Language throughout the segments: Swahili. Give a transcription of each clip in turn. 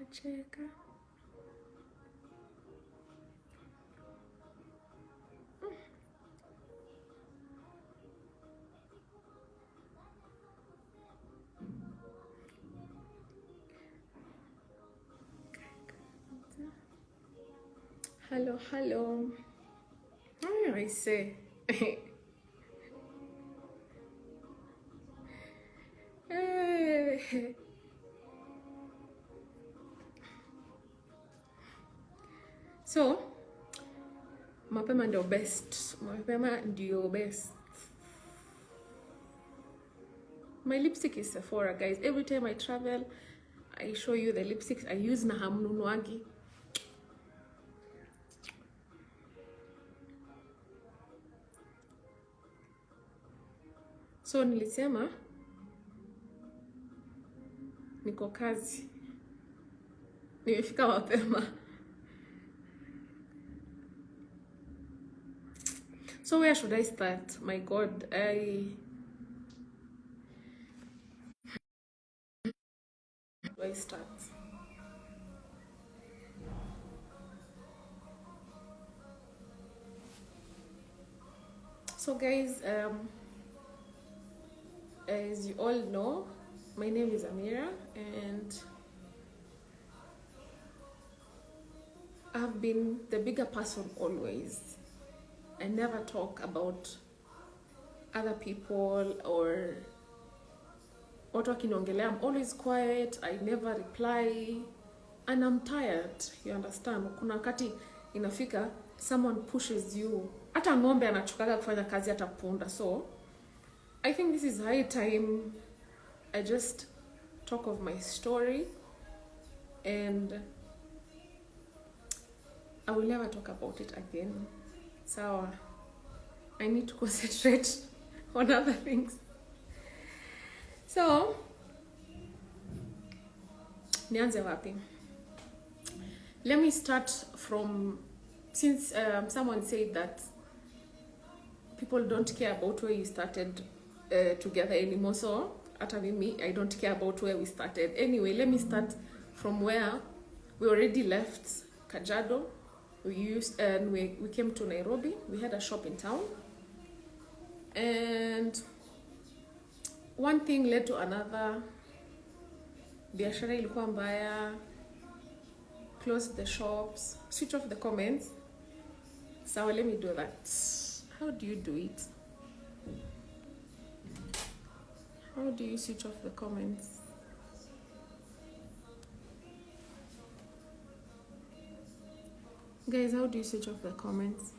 Unacheka. Hello, hello. What do I say? So, mapema ndio best. Mapema ndio best. My lipstick is Sephora, guys. Every time I travel, I show you the lipsticks I use na hamnunuagi. So nilisema niko kazi. Nimefika mapema. So where should I start? My God, do I start? So guys, as you all know, my name is AMIRA, and I've been the bigger person always. I never talk about other people or watu wakiniongelea. I'm always quiet, I never reply, and I'm tired, you understand? Kuna wakati inafika someone pushes you. Hata ng'ombe anachokaga kufanya kazi hata punda. So I think this is high time I just talk of my story, and I will never talk about it again. So I need to concentrate on other things. So nianze wapi? Let me start from, since someone said that people don't care about where you started together anymore. So ata mimi, I don't care about where we started. Anyway, let me start from where we already left Kajiado. We came to Nairobi. We had a shop in town, and one thing led to another. Biashara ilikuwa mbaya. Close the shops, switch off the comments. So let me do that. How do you do it? How do you switch off the comments? Guys, how do you switch off the comments?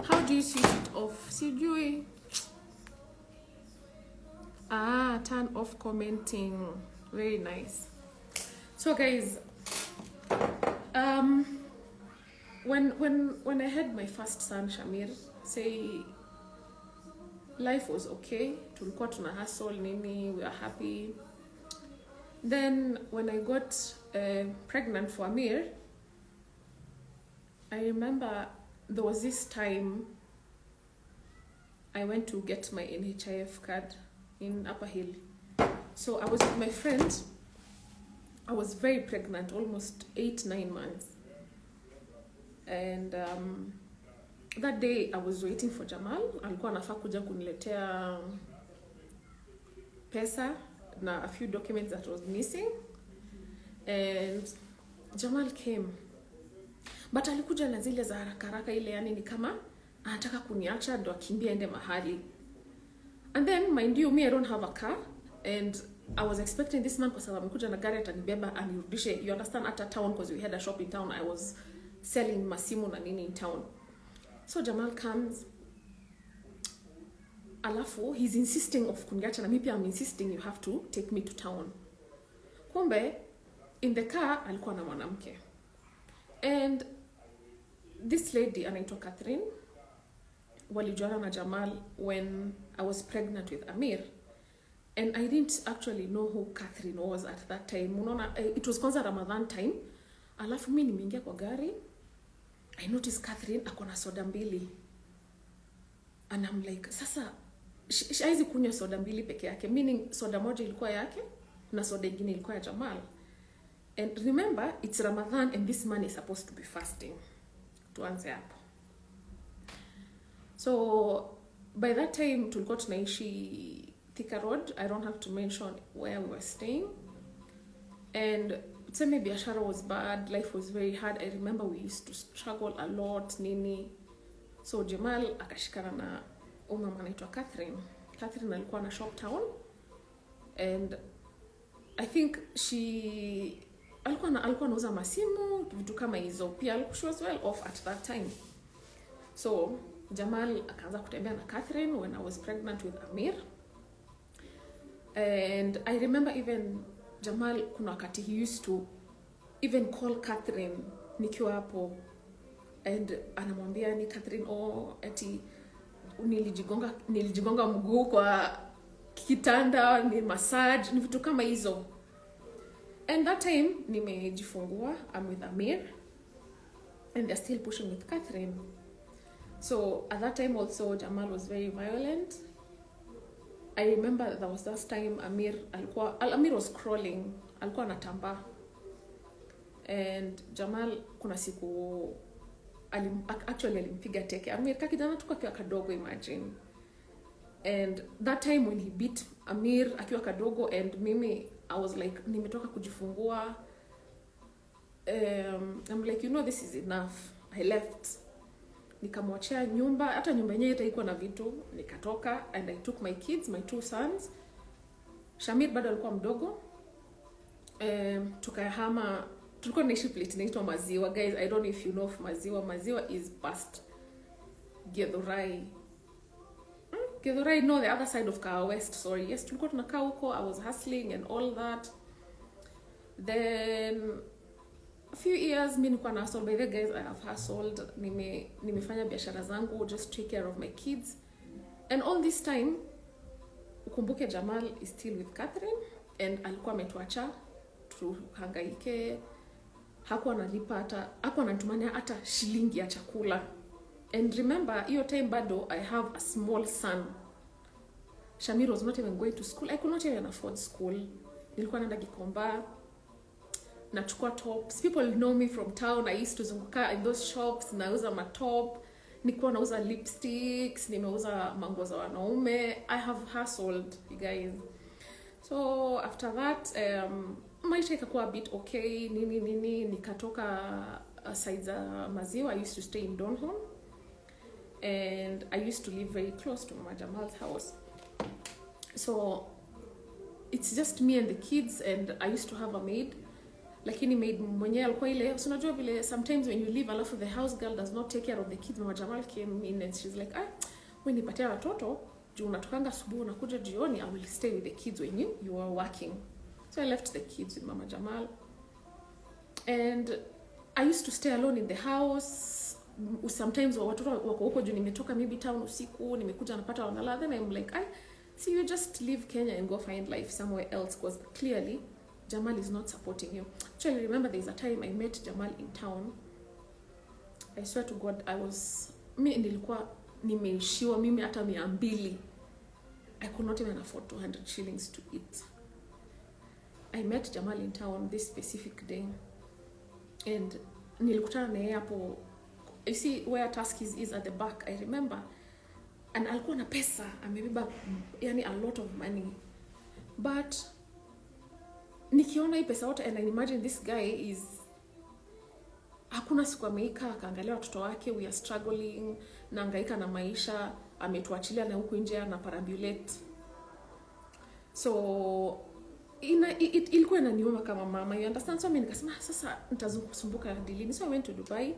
How do you switch it off? Sijui. Turn off commenting. Very nice. So guys, when I had my first son Shamir, say life was okay. Tulikuwa tuna hustle nini, we are happy. Then when I got pregnant for Amir, I remember there was this time I went to get my NHIF card in Upper Hill. So I was with my friend. I was very pregnant, almost 8-9 months. And that day I was waiting for Jamal. Alikuwa anafaa kuja kuniletea pesa na a few documents that was missing. And Jamal came. But alikuja na zile za haraka ile, yani ni kama anataka kuniacha ndo akimbia ende mahali. And then mind you, me I don't have a car, and I was expecting this man kwa sababu amekuja na gari atanibeba anirudishe. You understand, at a town, because we had a shop in town. I was selling masimu na nini in town. So Jamal comes. Alafu he's insisting of kuniacha na mimi pia I'm insisting you have to take me to town. Kumbe in the car alikuwa na mwanamke. And this lady anaitwa Catherine, walijuana na Jamal when I was pregnant with Amir. And I didn't actually know who Catherine was at that time. Unaona, it was kwanza Ramadan time. Alafu mimi nimeingia kwa gari. I noticed Catherine akona soda mbili. And I'm like, sasa haizi kunywa soda mbili peke yake, meaning soda moja ilikuwa yake na soda ingine ilikuwa ya Jamal. And remember, it's Ramadan and this man is supposed to be fasting. Tuanze hapo. So by that time tulikuwa tunaishi Thika Road. I don't have to mention where we were staying. And tuseme biashara was bad, life was very hard. I remember we used to struggle a lot nini. So Jamal akashikana na mama anaitwa Catherine. Catherine alikuwa na shop town, and I think alikuwa anauza masimu, vitu kama hizo. Pia she was well off at that time. So Jamal akaanza kutembea na Catherine when I was pregnant with Amir. And I remember even Jamal kuna wakati he used to even call Catherine nikiwa hapo, and anamwambia ni Catherine, eti nilijigonga mguu kwa kitanda, ni massage, ni vitu kama hizo. And that time nimejifungua, I'm with Amir, and they're still pushing with Catherine. So at that time also Jamal was very violent. I remember there was that time Amir was crawling, alikuwa anatambaa. And Jamal kuna siku actually alimpiga teke. Amir kakijana tu akiwa kadogo, imagine. And that time when he beat Amir akiwa kadogo, and mimi I was like nimetoka kujifungua, I'm like, this is enough. I left. Nikamwachia nyumba, hata nyumba yenyewe itaikuwa na vitu, nikatoka, and I took my kids, my 2 sons. Shamir bado alikuwa mdogo. Tukahama, tulikuwa naishi place inaitwa Maziwa. Guys, I don't know if you know of Maziwa. Maziwa is past Githurai. Githurai, no, the other side of Kawa West, sorry. Yes, tulikuwa tunakaa huko. I was hustling and all that. Then a few years mimi nilikuwa na hustle. By the guys, I have hustled. Nimefanya biashara zangu, just take care of my kids. And all this time, ukumbuke Jamal is still with Catherine, and alikuwa ametuacha tuhangaike. Hakuwa anatumania hata shilingi ya chakula. And remember, hiyo time bado I have a small son. Shamir was not even going to school. I could not even afford school. Nilikuwa naenda Gikomba, nachukua tops. People know me from town. I used to zunguka in those shops, nauza matop, nilikuwa nauza lipsticks, nimeuza manguo za wanaume. I have hustled, you guys. So after that, maisha ikakuwa a bit okay, nikatoka side za Maziwa. I used to stay in Donholm, and I used to live very close to Mama Jamal's house. So it's just me and the kids, and I used to have a maid. Lakini maid mwenyewe alikuwa ile, unajua vile sometimes when you leave, alafu the house girl does not take care of the kids. Mama Jamal came in and she's like, wewe nipatia watoto, juu unatokanga asubuhi unakuja jioni, I will stay with the kids when you are working. So I left the kids with Mama Jamal, and I used to stay alone in the house. Sometimes watoto wako huko juu nimetoka maybe town usiku, nimekuja napata wanalala. Then I'm like, see, you just leave Kenya and go find life somewhere else, because clearly Jamal is not supporting you. Actually, remember there's a time I met Jamal in town. I swear to God, nilikuwa nimeishiwa mimi hata 200. I could not even afford 200 shillings to eat. I met Jamal in town this specific day, and nilikutana na yeye hapo. You see where Tuskys is at the back, I remember. And alikuwa na pesa, amebeba yani a lot of money. But nikiona hii pesa yote, and I imagine this guy is, hakuna siku ameika akaangalia watoto wake. We are struggling, naangaika na maisha, ametuachilia na huko nje na parambulate. So ilikuwa inaniuma kama mama, you understand? So mimi nikasema sasa nitazunguka dilini. So I went to Dubai.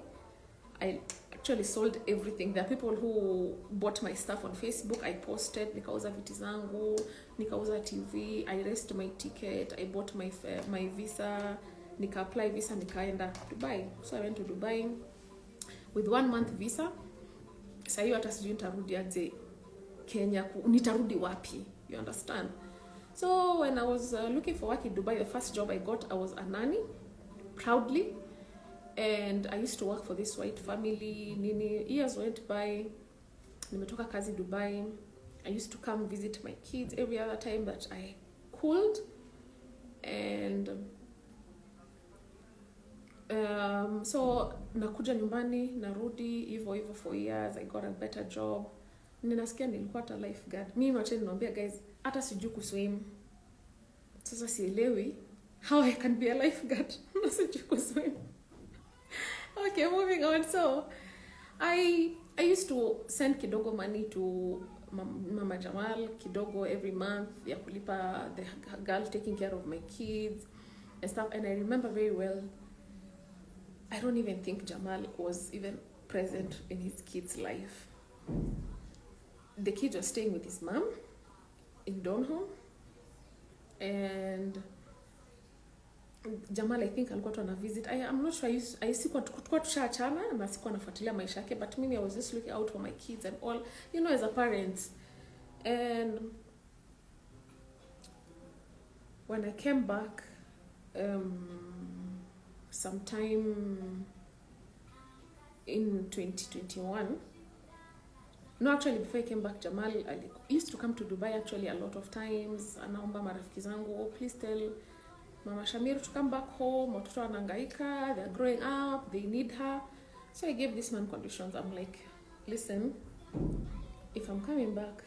I actually sold everything. There are people who bought my stuff on Facebook. I posted, nikauza viti zangu, nikauza TV, I raised my ticket, I bought my visa, nika apply visa, nikaenda Dubai. So I went to Dubai with 1 month visa. Sasa hiyo hata sijui nitarudi aje Kenya, nitarudi wapi, you understand? So when I was looking for work in Dubai, the first job I got, I was a nanny, proudly. And I used to work for this white family. Years went by. nimetoka kazi Dubai. I used to come visit my kids every other time that I could. And so nakuja nyumbani, narudi hivyo for years. I got a better job. Ninasikia nilikuwa hata lifeguard. Mimi wacha niwaambia guys, hata sijui kuswim. Sasa sielewi how I can be a lifeguard. Sijui kuswim. Okay, moving on. So I used to send kidogo money to Mama Jamal, kidogo every month, ya kulipa the girl taking care of my kids and stuff. And I remember very well, I don't even think Jamal was even present in his kids' life. The kid was staying with his mom in Donholm, and Jamal, I think alikuwa tu ana visit. I'm not sure. I sikuwa tushachana na sikuwa nafuatilia maisha yake, but mimi I was just looking out for my kids and all, you know, as a parent. And when I came back, sometime in 2021, no, actually before I came back, Jamal used to come to Dubai actually a lot of times. Anaomba marafiki zangu, oh, please tell Mama Shamir to come back home. Watoto wanahangaika, they're growing up, they need her. So I gave this man conditions. I'm like, listen, if I'm coming back,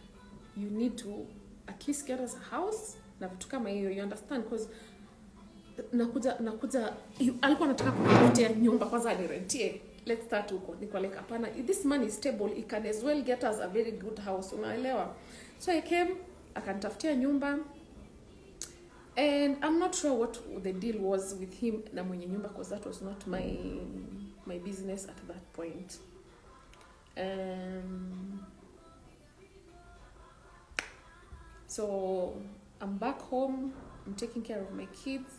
you need to at least get us a house. Na vitu kama hiyo, you understand? Because nakuja alikuwa anataka kunipatia nyumba kwanza anirentie. Let's start huko. Niko like, hapana, this man is stable, he can as well get us a very good house. Unaelewa? So I came, akanitafutia nyumba. And I'm not sure what the deal was with him na mwenye nyumba, because that was not my business at that point. So I'm back home, I'm taking care of my kids.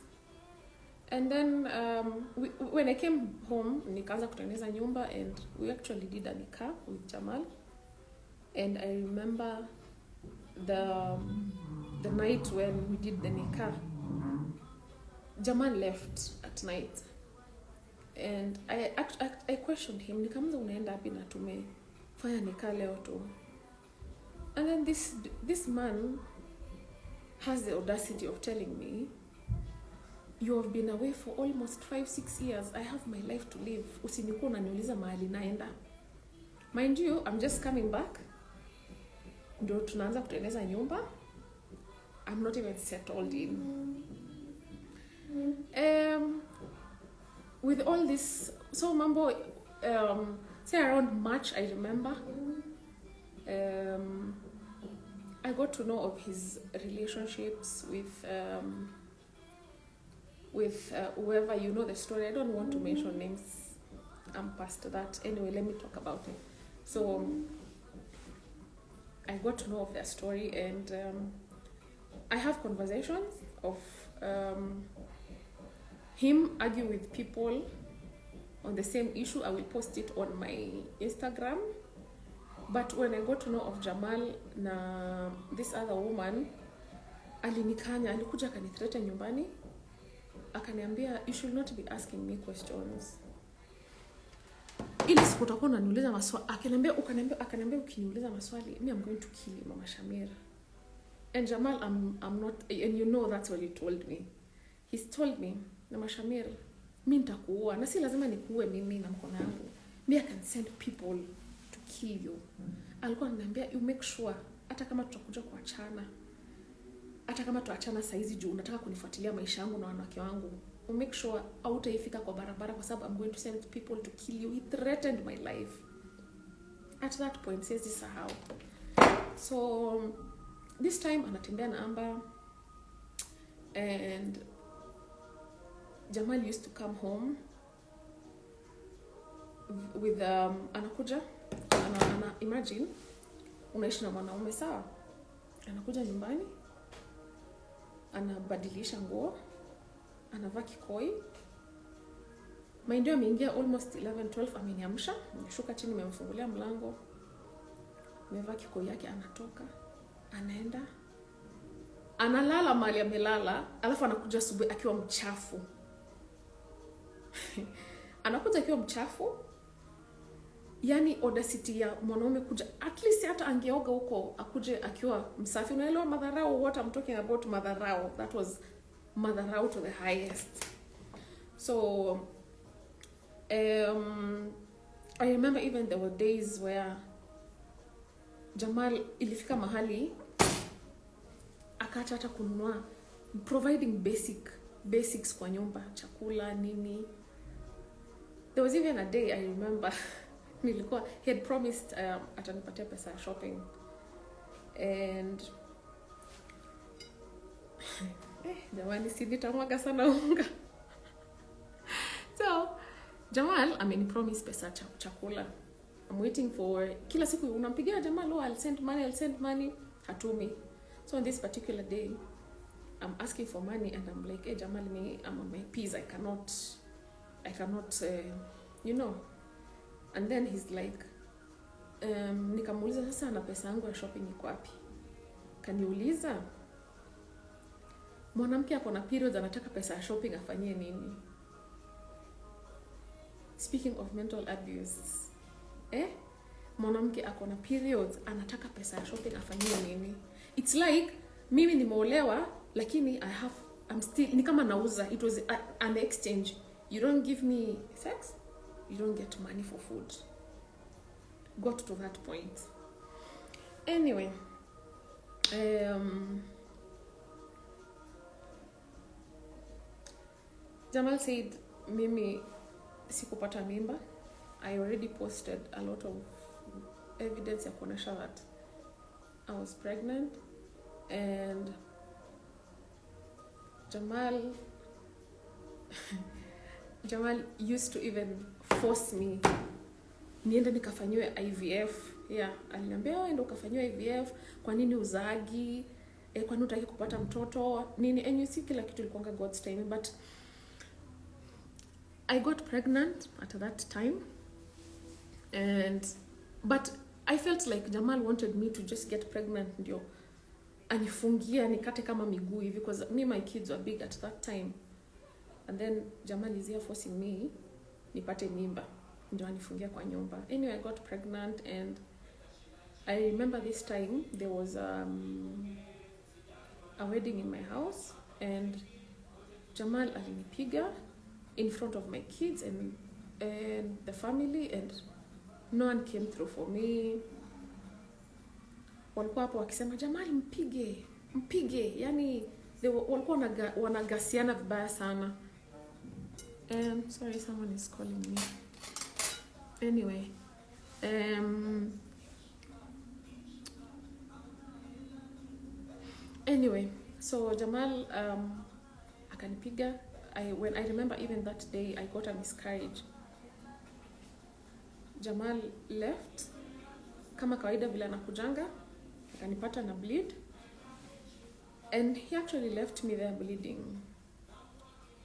And then when I came home, nikaanza kutengeneza nyumba, and we actually did a nikah with Jamal. And I remember the night when we did the nikah, Jamal left at night, and I questioned him. Nikamuza unaenda wapi na tumefanya nikah leo tu? And then this man has the audacity of telling me, you have been away for almost 5-6 years. I have my life to live. Usinikuwa unaniuliza mahali naenda. Mind you, I'm just coming back. Ndio tunaanza kutengeneza nyumba. I'm not even settled in. With all this, so mambo, say around March, I remember, I got to know of his relationships with whoever, you know the story. I don't want to mention names. I'm past that. Anyway, let me talk about it. So I got to know of their story, and I have conversations of him argue with people on the same issue. I will post it on my Instagram. But when I got to know of Jamal na this other woman, alinikanya, alikuja kanithreaten nyumbani, akaniambia, you should not be asking me questions. Ili siku utakuwa unaniuliza maswali, akaniambia ukiniuliza maswali, I'm going to kill you, Mama Shamir. And Jamal, I'm not, and you know that's what he told me. He's told me, Mama Shamir, mimi nitakuua, na si lazima nikuue mimi na mkono wangu. Me, I can send people to kill you. Alikuwa ananiambia, you make sure, hata kama tutakuja kuachana, hata kama tuachana saizi juu unataka kunifuatilia maisha yangu na wanawake wangu, you make sure hautaifika kwa barabara kwa sababu I'm going to send people to kill you. He threatened my life. At that point, says this how. So this time anatembea na Amba, and Jamal used to come home with anakuja imagine unaishi na mwanaume sawa, anakuja nyumbani, anabadilisha nguo, anavaa kikoi. Mind you, ameingia almost 11-12, ameniamsha, nimeshuka chini, nimemfungulia mlango, amevaa kikoi yake, anatoka, anaenda, analala mahali amelala, alafu anakuja asubuhi akiwa mchafu. Anakuja akiwa mchafu. yani audacity ya mwanaume kuja, at least hata angeoga huko akuje akiwa msafi. Unaelewa madharau, what I'm talking about, madharau. That was madharau to the highest. So I remember even there were days where Jamal ilifika mahali akaacha hata kununua, providing basics kwa nyumba, chakula nini. There was even a day I remember nilikuwa, he had promised atanipatia pesa ya shopping, and jamani si nitamwaga sana unga. So Jamal amenipromise pesa chakula. I'm waiting for, kila siku unampigia Jamal, oh I'll send money, hatumi. So on this particular day I'm asking for money and I'm like, hey Jamal, I'm on my P's, I cannot you know. And then he's like, nikamuuliza sasa na pesa yangu ya shopping iko wapi? Kaniuliza, mwanamke ako na periods anataka pesa ya shopping afanyie nini? Speaking of mental abuse, mwanamke ako na periods anataka pesa ya shopping afanyie nini? It's like mimi nimeolewa lakini I'm still ni kama nauza. It was an exchange. You don't give me sex, you don't get money for food. Got to that point. Anyway, Jamal said mimi sikupata mimba. I already posted a lot of evidence ya kuonesha that I was pregnant, and Jamal used to even force me niende nikafanywe IVF. Yeah, aliniambia enda ukafanywe IVF, kwa nini uzaagi? Kwa nini hutaki kupata mtoto? Nini? And you see kila kitu ilikuwa God's time, I got pregnant at that time, but I felt like Jamal wanted me to just get pregnant ndio anifungia nikate kama miguu hivi, because my kids were big at that time. And then Jamal is here forcing me nipate mimba ndio anifungia kwa nyumba. Anyway, I got pregnant, and I remember this time there was a wedding in my house, and Jamal alinipiga in front of my kids and the family, and no one came through for me. Walikuwa hapo wakisema Jamal mpige, yani walikuwa wanagasiana vibaya sana. Sorry, someone is calling me. Anyway, so Jamal akanipiga. I remember even that day I got a miscarriage. Jamal left kama kawaida vile anakujanga, akanipata na bleed, and he actually left me there bleeding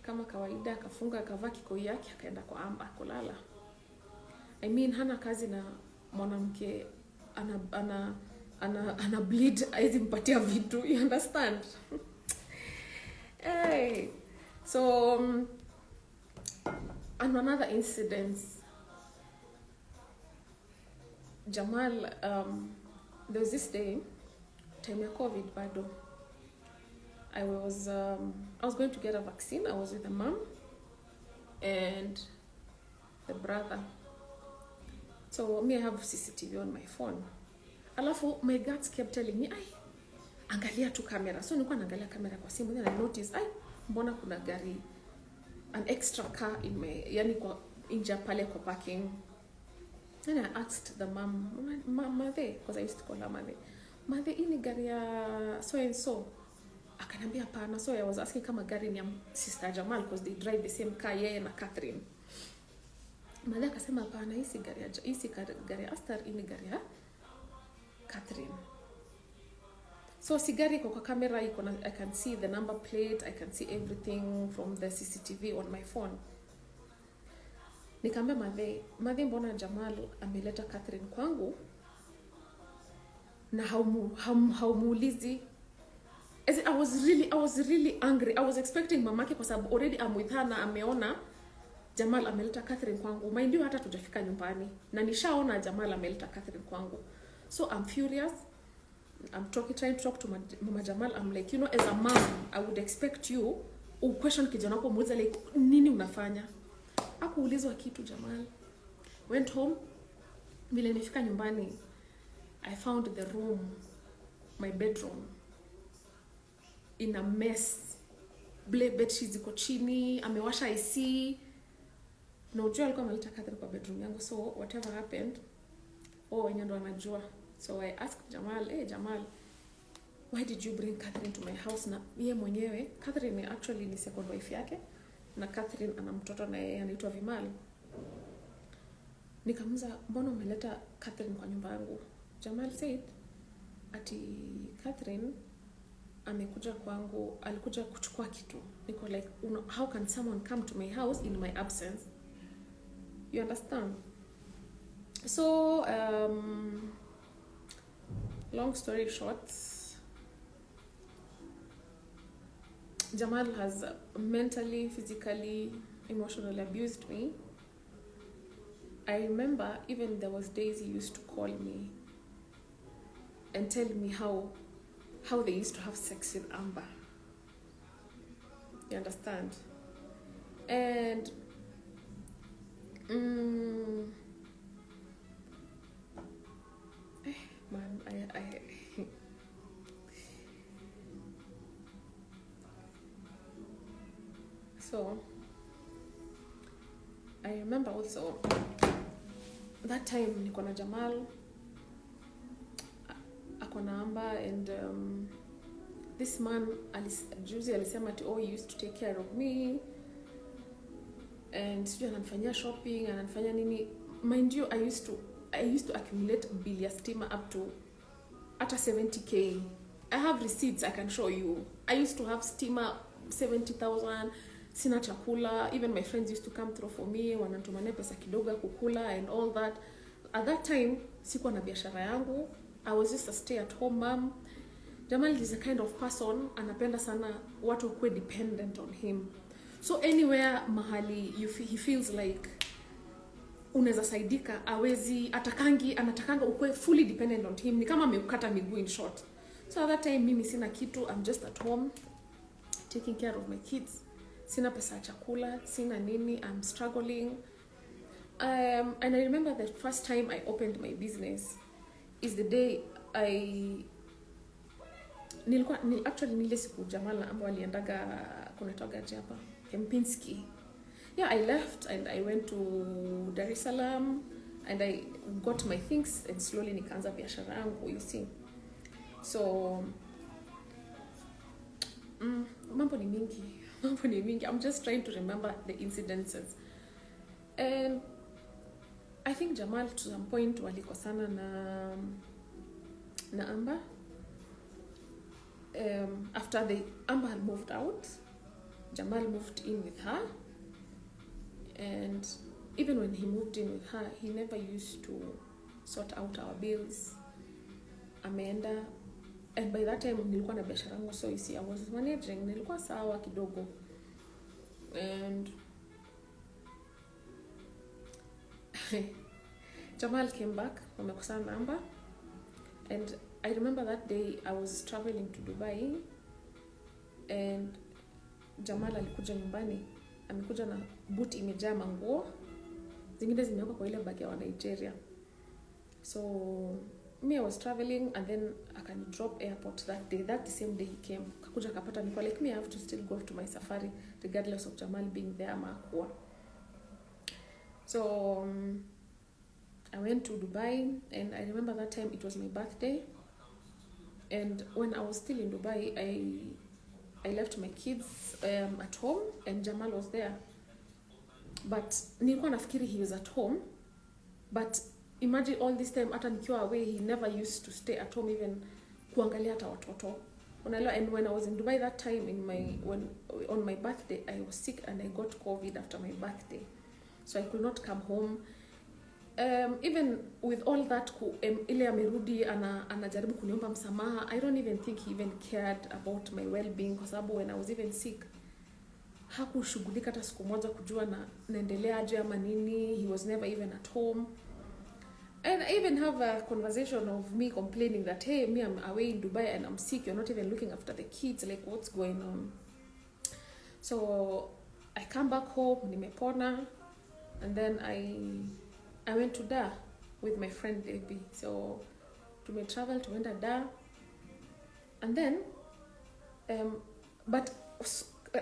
kama kawaida. Akafunga, akavaa kikoi yake, akaenda kwa amba kulala. I mean, hana kazi na mwanamke ana bleed aizi mpatia vitu, you understand? Hey, so and another incident, Jamal, there was this day, time ya COVID bado, I was going to get a vaccine. I was with the mom and the brother. So me, I have CCTV on my phone. Alafu my guards kept telling me, angalia tu camera. So nilikuwa naangalia camera kwa simu, then I noticed, mbona kuna gari, an extra car in my, yani kwa inja pale kwa parking. Then I asked the mom, Mother, because I used to call her Mother, ini gari ya so and so. Akanambia hapana. So I was asking kama gari ni ya sister Jamal, because they drive the same car, yeye na Catherine. Mother akasema hapana, hii gari ya Astar, ini gari ya Catherine. So sigari kwa camera iko na, I can see the number plate, I can see everything from the CCTV on my phone. Nikamwambia Mother, mbona Jamal ameleta Catherine kwangu na haumuulizi? I was really angry. I was expecting mamake, kwa sababu already I'm with her na ameona Jamal ameleta Catherine kwangu. Mind you, hata tujafika nyumbani na nishaona Jamal ameleta Catherine kwangu. So I'm furious. I'm trying to talk to Mama Jamal. I'm like, you know, as a mom, I would expect you question kijana wako, muulize like nini unafanya. Hakuulizwa kitu Jamal. Went home. Vile nifika nyumbani, I found the room, my bedroom, in a mess. Bedsheets ziko chini, amewasha AC. Na ujua alikuwa ameleta Catherine kwa bedroom yangu. So whatever happened, wenyewe ndo wanajua. So I asked Jamal, hey Jamal, why did you bring Catherine to my house? Na yeye mwenyewe, Catherine actually ni second wife yake, na Catherine ana mtoto na yeye anaitwa Vimal. Nikamuuliza, mbona umeleta Catherine kwa nyumba yangu? Jamal said, ati Catherine amekuja kwangu, alikuja kuchukua kitu. Niko like, how can someone come to my house in my absence? You understand? So, long story short, Jamal has mentally, physically, emotionally abused me. I remember even there was days he used to call me and tell me how they used to have sex with Amber. You understand? And man, I so I remember also that time niko na Jamal, ako na Amber, and this man juzi alisema ati he used to take care of me and sijui ananifanyia shopping, ananifanya nini. Mind you, I used to accumulate bill ya stima up to ata 70k. I have receipts I can show you. I used to have stima 70,000. Sina chakula. Even my friends used to come through for me, wananitumania pesa kidogo kukula and all that. At that time, sikuwa na biashara yangu. I was just a stay-at-home mom. Jamal is a kind of person, anapenda sana watu wakuwe dependent on him. So anywhere mahali he feels like unaweza saidika, anatakanga ukuwe fully dependent on him. Ni kama amekata miguu in short. So at that time, mimi sina kitu. I'm just at home, taking care of my kids. Sina pesa chakula, sina nini, I'm struggling. And I remember the first time I opened my business is the day actually nile siku Jamal na Amber waliendaga kunatoka hapa Kempinski. Yeah, I left and I went to Dar es Salaam and I got my things and slowly nikaanza biashara yangu, you see. So mambo ni mingi. I'm just trying to remember the incidences. And I think Jamal to some point walikosana na Amber. After Amber had moved out, Jamal moved in with her. And even when he moved in with her, he never used to sort out our bills. Ameenda. And by that time, nilikuwa na biashara yangu, so you see, I was managing. Nilikuwa sawa kidogo. And Jamal came back, wamekosana na Amber. And I remember that day I was traveling to Dubai. And Jamal alikuja nyumbani. Amekuja na boot imejaa manguo. Zingine zimewekwa kwa ile bag ya wa Nigeria. So me, I was traveling and then I can drop airport that day. That the same day he came. Kakuja kapata niko like, me, I have to still go to my safari regardless of Jamal being there ama hakuwa. So I went to Dubai and I remember that time it was my birthday. And when I was still in Dubai, I left my kids at home and Jamal was there. But nilikuwa nafikiri he was at home. But imagine all this time hata nikiwa away, he never used to stay at home even kuangalia hata watoto. And when I was in Dubai that time on my birthday, I was sick and I got COVID after my birthday. So I could not come home. Even with all that, ile amerudi anajaribu kuniomba msamaha. I don't even think he even cared about my well-being, kwa sababu when I was even sick, hakushughulika hata siku moja kujua naendelea aje ama nini. He was never even at home. And I even have a conversation of me complaining that, hey, me, I'm away in Dubai and I'm sick. You're not even looking after the kids. Like, what's going on? So I come back home, nimepona, and then I went to Da with my friend Debbie. So to me travel to went to Da, and then but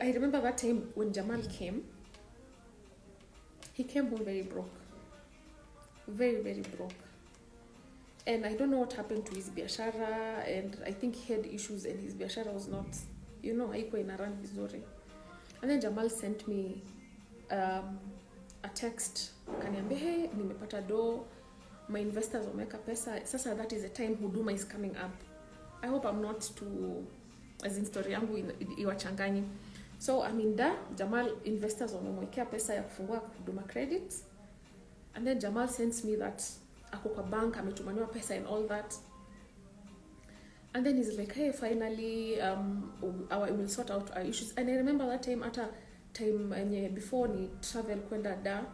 I remember that time when Jamal came. He came home very broke, very, very broke, and I don't know what happened to his biashara, and I think he had issues and his biashara was not, haikuwa inaran vizuri. And then Jamal sent me a text, kaniambia, hey, nimepata do, my investors wameka pesa, sasa that is the time huduma is coming up. I hope I'm not too, as in story yangu iwachanganyi. So I'm in Da, Jamal investors wamemwekea pesa ya kufungua huduma credits, and then Jamal sends me that ako kwa bank ametumaniwa pesa and all that. And then he's like, hey, finally, we will sort out our issues. And I remember that time, at a time before ni travel kwenda Da,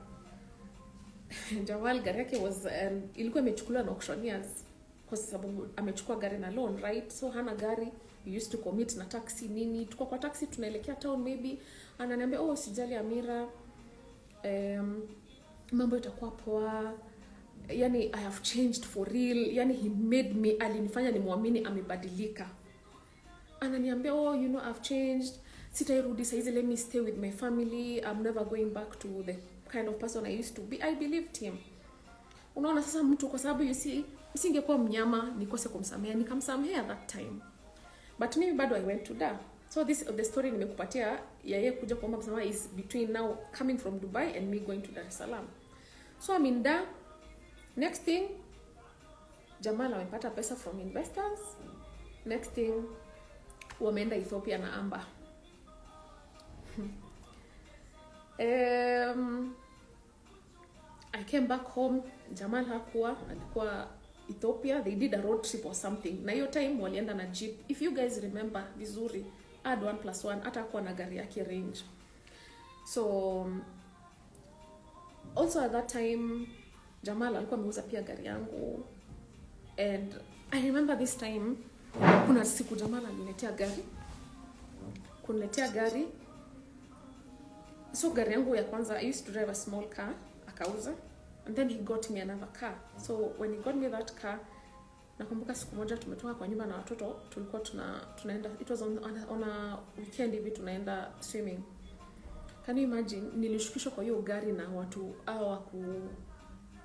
Jamal gari yake was, ilikuwa imechukuliwa na auctioneers, kwa sababu amechukua gari na loan, right? So hana gari, we used to commit na taxi nini, tuko kwa taxi tunaelekea town maybe, ananiambia, oh, sijali Amira, mambo itakuwa poa. Yani I have changed for real. Yani he made me, alinifanya nimuamini amebadilika. Ananiambia, oh, I've changed. Sitairudi saizi, let me stay with my family. I'm never going back to the kind of person I used to be. I believed him. Unaona sasa mtu, kwa sababu you see, isingekuwa mnyama nikose kumsamea, nikamsamea that time. But mimi bado I went to Da. So the story nimekupatia yeye kuja kuomba msamaha is between now coming from Dubai and me going to Dar es Salaam. So I'm in Da. Next thing, Jamal amepata pesa from investors. Next thing, wameenda Ethiopia na Amba. I came back home. Jamal alikuwa Ethiopia. They did a road trip or something. Na hiyo time walienda na jeep. If you guys remember vizuri, add 1+1, hata kuwa na gari yake range. So also at that time, Jamal alikuwa ameuza pia gari yangu. And I remember this time, kuna siku Jamal aliniletea gari. Kuniletea gari. So gari yangu ya kwanza, I used to drive a small car, akauza. And then he got me another car. So when he got me that car, nakumbuka siku moja tumetoka kwa nyumba na watoto, tulikuwa tunaenda, it was on a weekend hivi tunaenda swimming. Can you imagine, nilishukishwa kwa hiyo gari na watu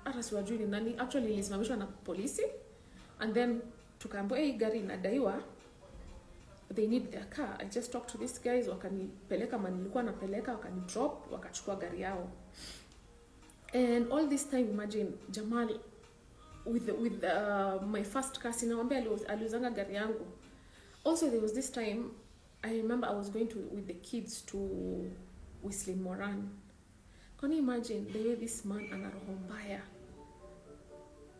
hata siwajui ni nani. Actually nilisimamishwa na polisi, and then tukaambiwa, hey, gari inadaiwa, they need their car. I just talked to these guys, wakanipeleka nilikuwa napeleka, wakanidrop, wakachukua gari yao. And all this time, imagine Jamal with my first car, sinamwambia aliuzanga gari yangu. Also there was this time, I remember I was going with the kids to Whistling Moran. Can you imagine the way this man ana roho mbaya?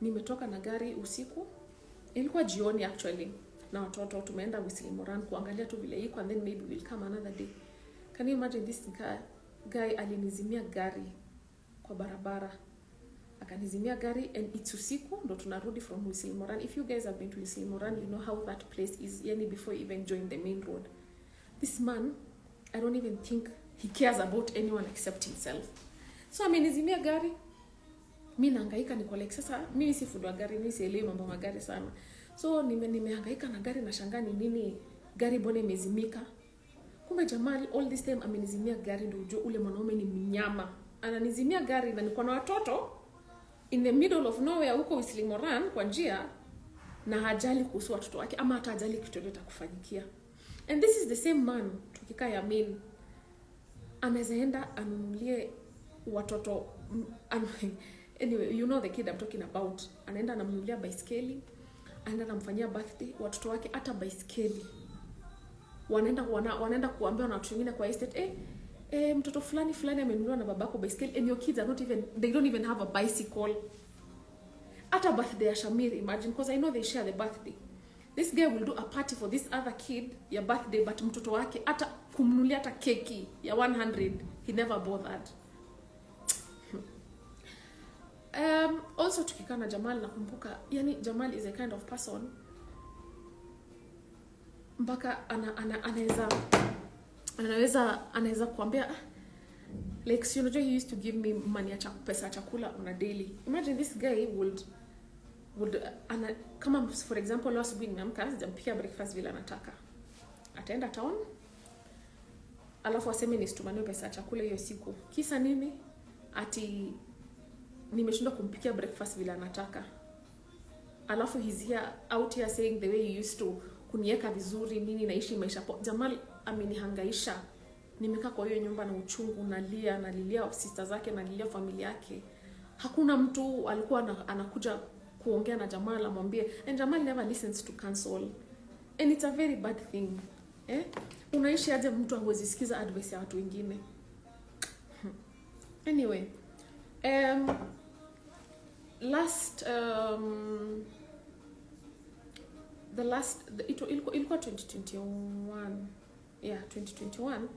Nimetoka na gari usiku, ilikuwa jioni actually, na watoto tumeenda Whistling Moran kuangalia tu vile iko, and then maybe we'll come another day. Can you imagine this guy alinizimia gari kwa barabara. Akanizimia gari, and it's usiku ndo tunarudi from Whistling Moran. If you guys have been to Whistling Moran, you know how that place is, yani before you even join the main road. This man, I don't even think he cares about anyone except himself. So amenizimia gari. Mimi nahangaika, niko like, sasa mimi si fundi wa gari, mimi sielewi mambo magari sana. So nimehangaika na gari, na shangani nini gari bone imezimika. Kumbe Jamal all this time amenizimia gari, ndio ujue ule mwanaume ni mnyama. Ananizimia gari na niko na watoto in the middle of nowhere huko Whistling Moran kwa njia, na hajali kuhusu watoto wake ama hata hajali kitu chochote kufanyikia. And this is the same man tukikaa Yamin, anazaenda anunulie watoto anyway, you know the kid I'm talking about. Anaenda anamnunulia baiskeli, anaenda anamfanyia birthday watoto wake, hata baiskeli. Wanaenda kuambia na watu wengine kwa estate, mtoto fulani amenunuliwa na babako baiskeli, and your kids are not even, they don't even have a bicycle. Hata birthday ya Shamir, imagine, because I know they share the birthday. This guy will do a party for this other kid ya birthday, but mtoto wake hata kumnunulia hata keki ya 100 he never bothered. Also tukikana Jamal nakumbuka, yani Jamal is a kind of person mpaka anaweza kuambia like, you know, he used to give me money pesa chakula on a daily. Imagine this guy would kama for example last week nimeamka sijampikia breakfast vile anataka, ataenda town alafu aseme nistumanie pesa chakula hiyo siku. Kisa nini? Ati nimeshindwa kumpikia breakfast vile anataka. Alafu he's here out here saying the way he used to kunieka vizuri nini, naishi maisha Jamal amenihangaisha. Nimekaa kwa hiyo nyumba na uchungu, nalilia sister zake, nalilia familia yake. Hakuna mtu alikuwa anakuja kuongea na Jamal amwambie, and Jamal never listens to counsel, and it's a very bad thing. Unaishi aje mtu hawezi sikiza advice ya watu wengine? Anyway, ilikuwa 2021. Yeah, 2021.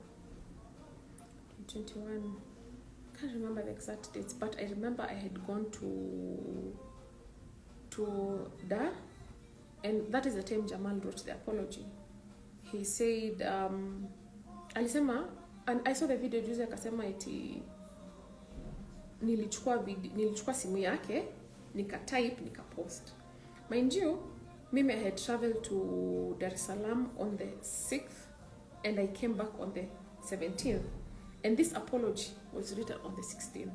Can't remember the exact dates, but I remember I had gone to Da, and that is the time Jamal wrote the apology. He said alisema, and I saw the video juzi, akasema eti nilichukua simu yake nika post. Mind you, mimi I had traveled to Dar es Salaam on the 6th and I came back on the 17th, and this apology was written on the 16th.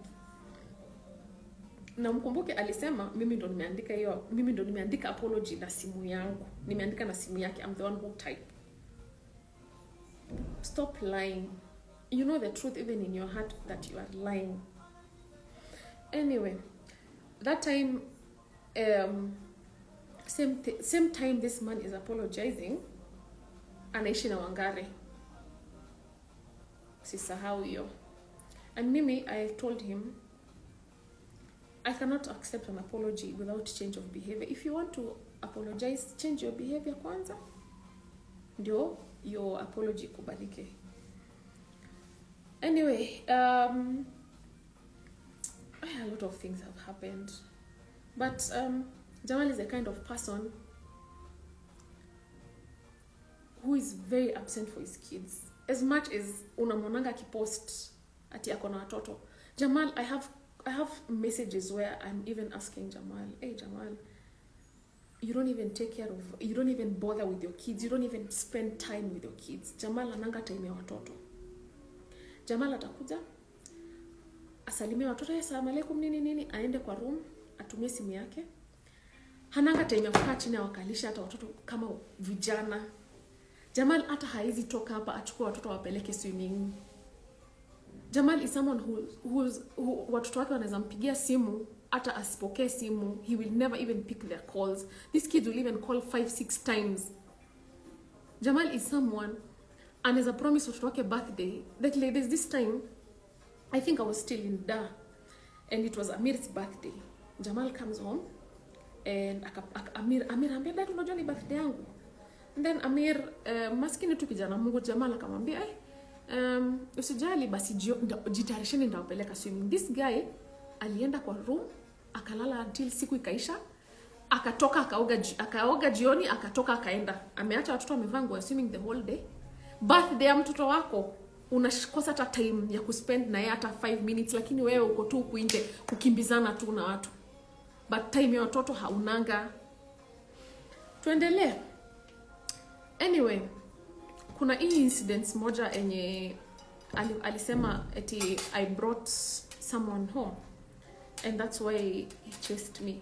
Na mkumbuke alisema mimi ndo nimeandika apology na simu yangu. Nimeandika na simu yake. I'm the one who type. Stop lying. You know the truth even in your heart that you are lying. Anyway, that time same time this man is apologizing, anaishi na Wangare. Sisahau hiyo. And mimi, I told him I cannot accept an apology without change of behavior. If you want to apologize, change your behavior kwanza, ndio your apology kubalike. Anyway, a lot of things have happened, but Jamal is a kind of person who is very absent for his kids. As much as unamwonanga kipost ati ako na watoto, Jamal, I have messages where I'm even asking Jamal, hey Jamal, you don't even bother with your kids, you don't even spend time with your kids. Jamal ananga time ya watoto. Jamal atakuja asalimie watoto, assalamu alaikum nini, aende kwa room, atumie simu yake. Hananga time ya kukaa chini wakalisha hata watoto kama vijana. Jamal hata haizi toka hapa achukue watoto wapeleke swimming. Jamal is someone who watoto wake wanaweza mpigia simu hata asipokee simu, he will never even pick their calls. These kids will even call 5-6 times. Jamal is someone anaweza promise watoto wake birthday. Like ladies, this time I think I was still in Da, and it was Amir's birthday. Jamal comes home and Amir ambia, dad unajua ni birthday yangu. And then Amir maskini tu kijana Mungu, Jamal akamwambia usijali basi jitarisheni ndawapeleka swimming. This guy alienda kwa room akalala until siku ikaisha, akatoka akaoga jioni, akatoka akaenda. Ameacha watoto wamevaa nguo ya swimming the whole day. Birthday ya mtoto wako unakosa hata time ya kuspend na yeye hata 5 minutes, lakini wewe uko tu kuinje kukimbizana tu na watu. But time ya watoto haunanga. Tuendelee. Anyway, kuna hii incidents moja enye alisema eti I brought someone home and that's why he chased me.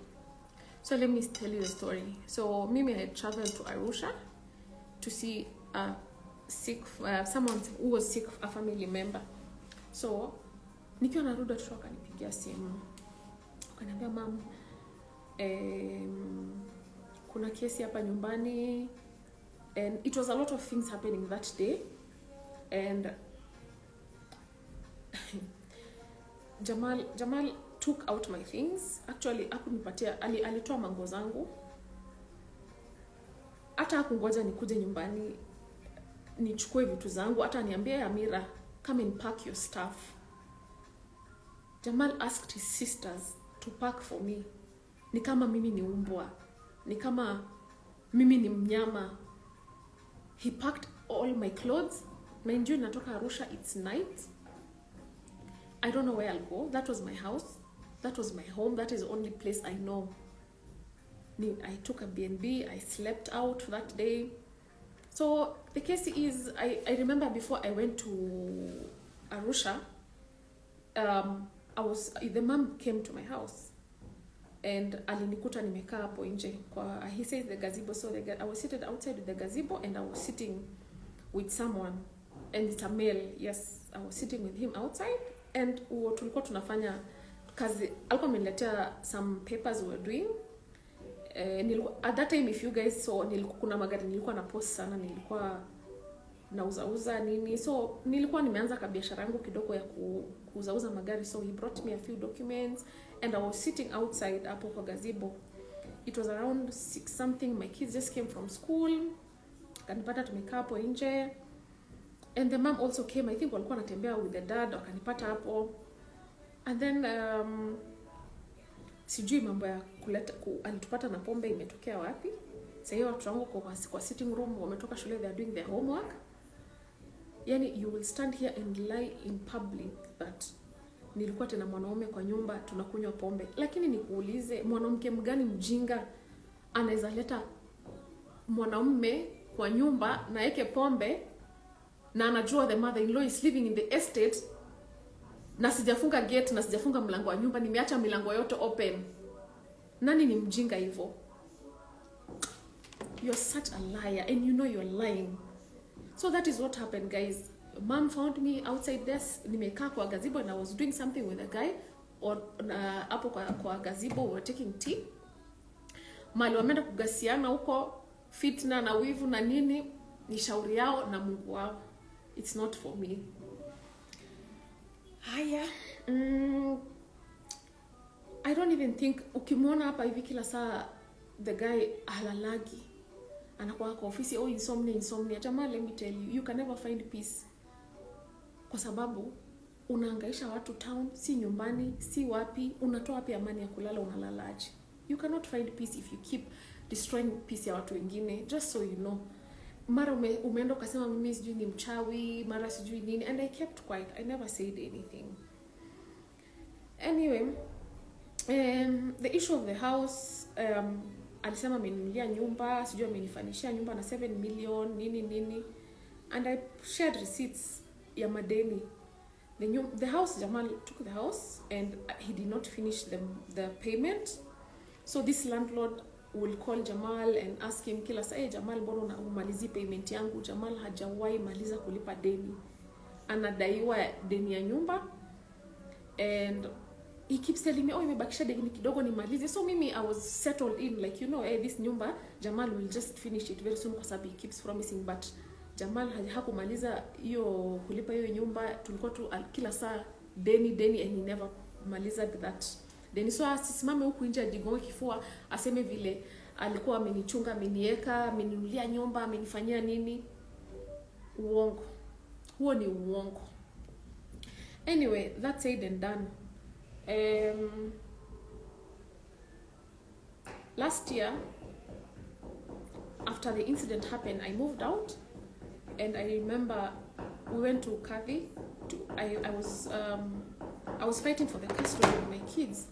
So let me tell you the story. So mimi had traveled to Arusha to see a sick someone who was sick, a family member. So nikiwa narudi tu akanipigia simu. Akaniambia mom, kuna kesi hapa nyumbani. And it was a lot of things happening that day, and Jamal took out my things. Actually, akunipatia alitoa mango zangu, hata hakungoja nikuje nyumbani nichukue vitu zangu, hata niambie Amira come and pack your stuff. Jamal asked his sisters to pack for me. Ni kama mimi ni umbwa, ni kama mimi ni mnyama. He packed all my clothes. Mind you, natoka Arusha, it's night. I don't know where I'll go. That was my house. That was my home. That is the only place I know. I took a B&B. I slept out that day. So the case is, I remember before I went to Arusha, the mom came to my house and alinikuta nimekaa hapo nje kwa, he says the gazebo, so I was seated outside with the gazebo and I was sitting with someone, and it's a male. Yes, I was sitting with him outside and tulikuwa tunafanya kazi. Alikuwa ameniletea some papers we were doing. At that time, if you guys saw, kuna magari nilikuwa na post sana, nilikuwa nauza nini, so nilikuwa nimeanza kabiashara yangu kidogo ya kuuza magari. So he brought me a few documents and I was sitting outside hapo kwa gazebo. It was around 6 something. My kids just came from school, kanipata tumekaa hapo nje, and the mom also came. I think walikuwa wanatembea with the dad, wakanipata hapo. And then sijui mambo ya alitupata na pombe imetokea wapi. Sasa hiyo watu wangu kwa sitting room wametoka shule, they are doing their homework. Yani you will stand here and lie in public that nilikuwa tena mwanaume kwa nyumba tunakunywa pombe. Lakini nikuulize, mwanamke mgani mjinga anaweza leta mwanaume kwa nyumba na yeke pombe na anajua the mother-in-law is living in the estate, na sijafunga gate na sijafunga mlango wa nyumba, nimeacha milango yote open? Nani ni mjinga hivyo? You're such a liar and you know you're lying. So that is what happened, guys. Mom found me outside this. Nimekaa kwa gazebo and I was doing something with a guy hapo kwa gazebo. We were taking tea. Mali wameenda kugasiana huko, fitna na wivu na nini, ni shauri yao na Mungu wao. It's not for me. Haya. I don't even think ukimwona hapa hivi kila saa the guy halalagi, anakuwa kwa ofisi, oh insomnia. Jamaa, let me tell you, you can never find peace. Kwa sababu unahangaisha watu town, si nyumbani, si wapi, unatoa wapi amani ya kulala, unalalaje? You cannot find peace if you keep destroying peace ya watu wengine. Just so you know. Mara umeenda ukasema mimi sijui ni mchawi, mara sijui nini, and I kept quiet. I never said anything. Anyway, the issue of the house, alisema ameninunulia nyumba, sijui amenifanishia nyumba na 7 million nini, and I shared receipts ya madeni. The house, Jamal took the house and he did not finish the payment. So this landlord will call Jamal and ask him kila saa, hey Jamal, mbona umalizi payment yangu? Jamal hajawahi maliza kulipa deni, anadaiwa deni ya nyumba, and he keeps telling me, oh imebakisha deni kidogo nimalize. So mimi I was settled in, like, you know, hey, this nyumba Jamal will just finish it very soon kwa sababu he keeps promising. But Jamal hakumaliza hiyo kulipa hiyo nyumba. Tulikuwa tu kila saa deni and he never maliza that deni. So asisimame huku nje ajigonge kifua aseme vile alikuwa amenichunga, amenieka, ameninunulia nyumba, amenifanyia nini. Uongo. Huo ni uongo. Anyway, that said and done. Last year, after the incident happened, I moved out, and I remember we went to Kathi. I was fighting for the custody of my kids,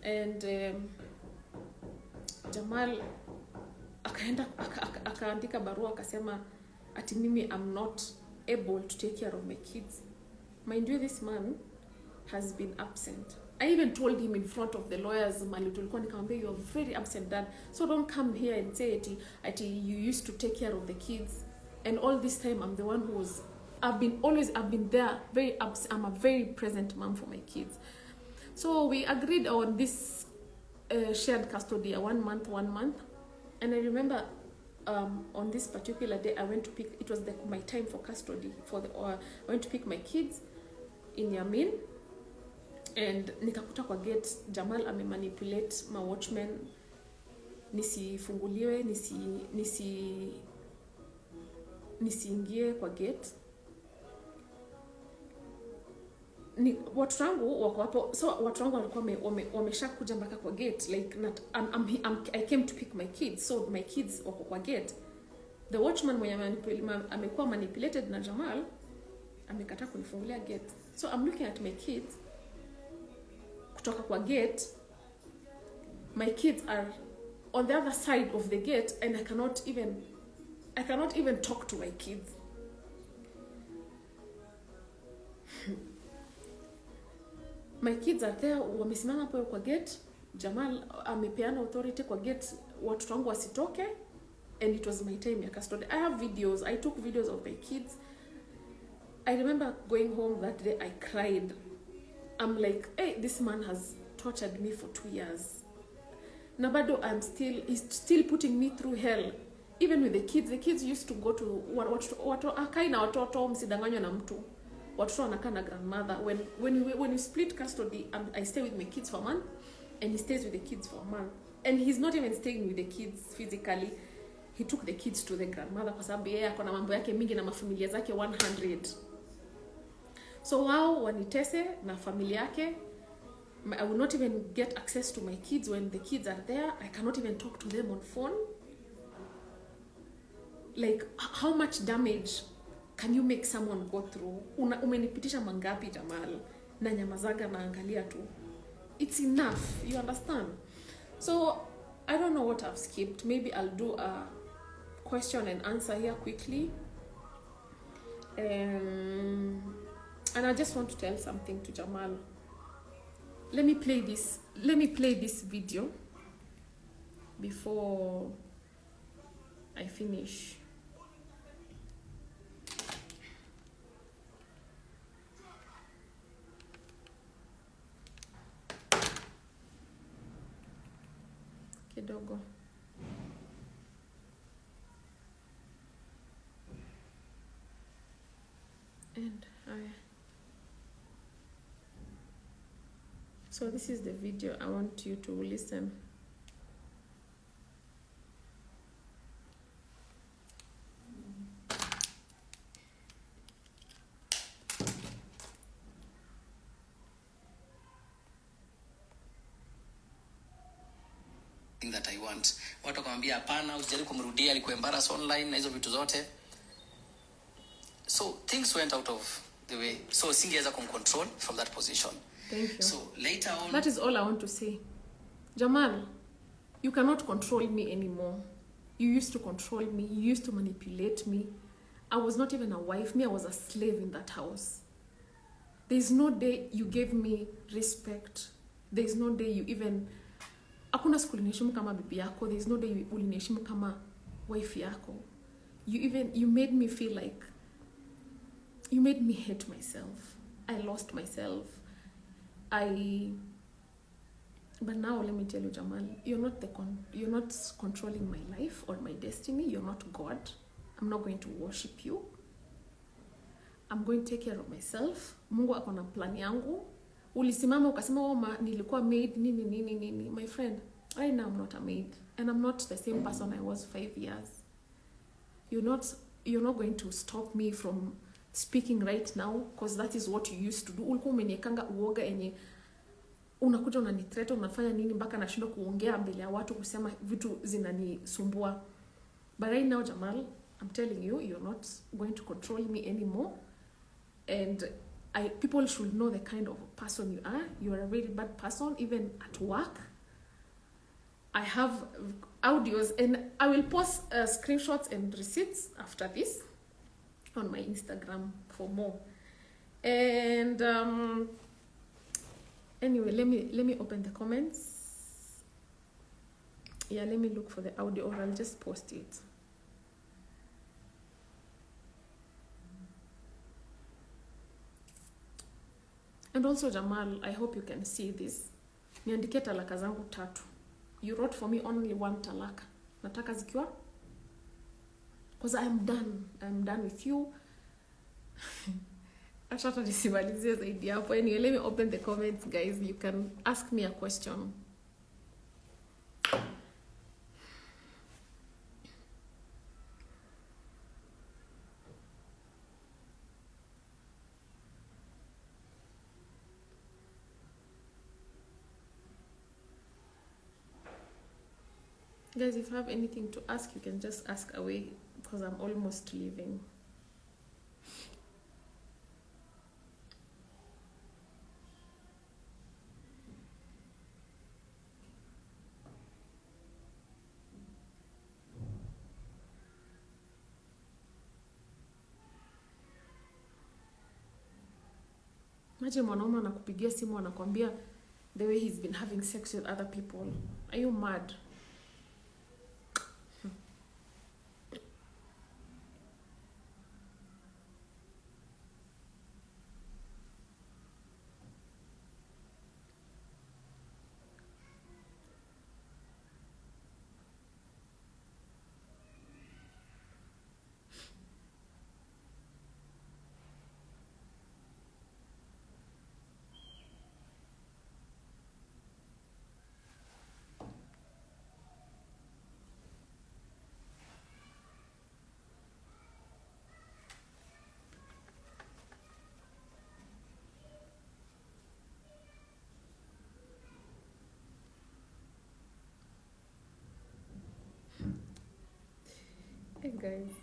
and Jamal akaandika barua akasema ati mimi I'm not able to take care of my kids. Mind you, this man has been absent. I even told him in front of the lawyers, Mali tulikuwa nikamwambia, you are very absent, dad. So don't come here and say ati you used to take care of the kids. And all this time I'm the one who was, I've been there, I'm a very present mom for my kids. So we agreed on this shared custody, 1 month. And I remember on this particular day I went to pick, it was my time for custody, I went to pick my kids in Yamin. And nikakuta kwa gate Jamal amemanipulate my watchman nisifunguliwe, nisiingie kwa gate. Ni watu wangu wako hapo, so watu wangu walikuwa wameshakuja mpaka kwa gate, like not I came to pick my kids, so my kids wako kwa gate. The watchman mwenye amekuwa manipulated na Jamal amekataa kunifungulia gate, so I'm looking at my kids kutoka kwa gate. My kids are on the other side of the gate, and I cannot even talk to my kids. My kids are there, wamesimama hapo kwa gate. Jamal amepeana authority kwa gate watu wangu wasitoke, and it was my time ya custody. I have videos. I took videos of my kids. I remember going home that day, I cried. I'm like, hey, this man has tortured me for 2 years. Nabado he's still putting me through hell. Even with the kids used to go to watu akai na watoto, msidanganywe na mtu. Watoto wanakaa na grandmother. When we split custody, I stay with my kids for a month, and he stays with the kids for a month. And he's not even staying with the kids physically. He took the kids to the grandmother kwa sababu yeye akona mambo yake mingi na mafamilia zake 100. So wao wanitese na familia yake. I will not even get access to my kids when the kids are there. I cannot even talk to them on phone. Like, how much damage can you make someone go through? Umenipitisha mangapi Jamal? Na nyamazaga na angalia tu. It's enough, you understand? So, I don't know what I've skipped. Maybe I'll do a question and answer here quickly. And I just want to tell something to Jamal. Let me play this video before I finish. Kidogo. And so this is the video. I want you to listen. That I want. Watu wakamwambia hapana, usijaribu kumrudia, alikuwa embarrassed online na hizo vitu zote. So things went out of the way. So singeweza kumcontrol from that position. Thank you. So later on, that is all I want to say. Jamal, you cannot control me anymore. You used to control me. You used to manipulate me. I was not even a wife. I was a slave in that house. There's no day you gave me respect. There's no day you even... Hakuna siku uliniheshimu kama bibi yako. There's no day you uliniheshimu kama wife yako. You made me feel like... You made me hate myself. I lost myself. But now let me tell you, Jamal, you're not controlling my life or my destiny. You're not God. I'm not going to worship you. I'm going to take care of myself. Mungu ako na plan yangu. Ulisimama ukasema nilikuwa maid nini. My friend, right now I'm not a maid, and I'm not the same person I was 5 years. You're not going to stop me from speaking right now, because that is what you used to do. Ulikuwa umeniekanga uoga enye unakuja unanithreat, unafanya nini mpaka nashindwa kuongea mbele ya watu kusema vitu zinanisumbua. But right now, Jamal, I'm telling you, you're not going to control me anymore. And people should know the kind of person you are. You are a very bad person, even at work. I have audios, and I will post screenshots and receipts after this on my Instagram for more. And anyway, let me open the comments. Yeah, let me look for the audio, or I'll just post it. And also, Jamal, I hope you can see this. Niandike talaka zangu 3. You wrote for me only 1 talaka. Nataka zikiwa? Because I'm done with you. Ashata nisimalizie zaidi hapo. Anyway, let me open the comments, guys. You can ask me a question. Guys, if you have anything to ask, you can just ask away because I'm almost leaving. Imagine mwanaume anakupigia simu anakuambia the way he's been having sex with other people. Are you mad? Hey guys.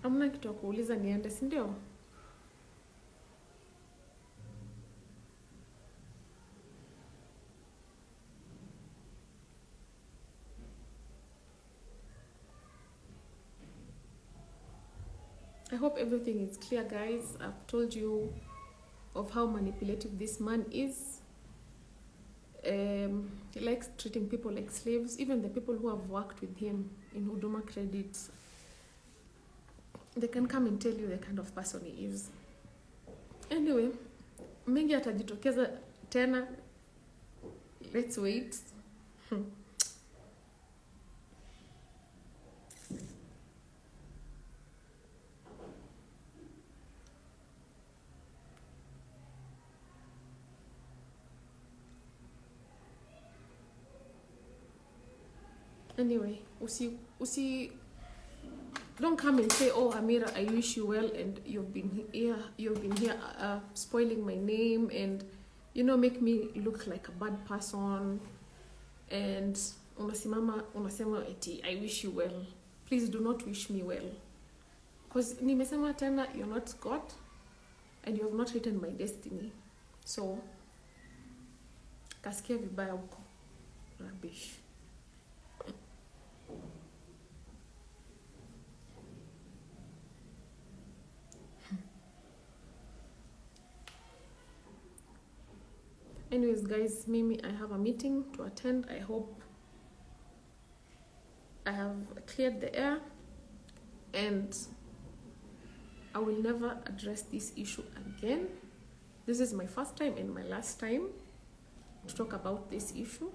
Hamna kitu ya kuuliza niende, si ndio? I hope everything is clear, guys. I've told you of how manipulative this man is. He likes treating people like slaves, even the people who have worked with him in Huduma Credit. They can come and tell you the kind of person he is. Anyway, mengi atajitokeza tena. Let's wait. Anyway, don't come and say, oh, Amira, I wish you well, and you've been here spoiling my name, and make me look like a bad person, and unasema eti I wish you well. Please do not wish me well, because nimesema tena, you're not God and you have not written my destiny. So kasikia vibaya huko. Rubbish. Anyways, guys, Mimi, I have a meeting to attend. I hope I have cleared the air, and I will never address this issue again. This is my first time and my last time to talk about this issue.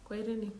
Kwaherini.